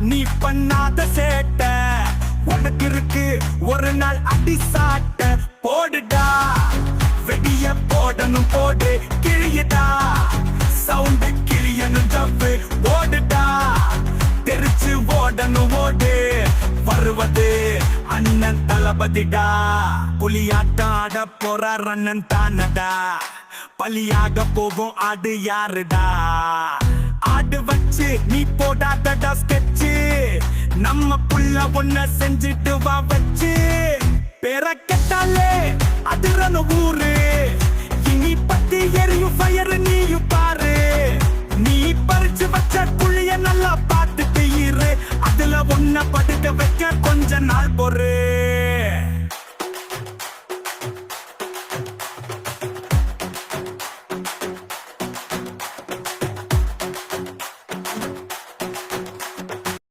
நீ பண்ணாத சேட்ட உனக்கு இருக்கு ஒரு நாள் அடி சாட்ட போடுடா வெடிய போடணும் போடு கிழியடா சவுண்டு கிழியணும் ஜவ்வு ஓடுடா தெரிச்சு ஓடணும் ஓடு வருவது அண்ணன் தளபதிடா புலியாட்டம் ஆட போறார் அண்ணன் தானடா பலியாக போகும் ஆடு யாருடா ஆடு வச்சு நீ போடாதடா ஸ்கெட்சு நம்ம புள்ள ஒன்ன செஞ்சுட்டு வா வச்சு பேர கெட்டாலே அதிரன ஊரு இனி பத்தி எரியும் ஃபயர் நீயும் பாரு நீ பறிச்சு வச்ச குழிய நல்லா பார்த்துட்டு இரு அதுல ஒன்ன படுக்க வைக்க கொஞ்ச நாள் பொறு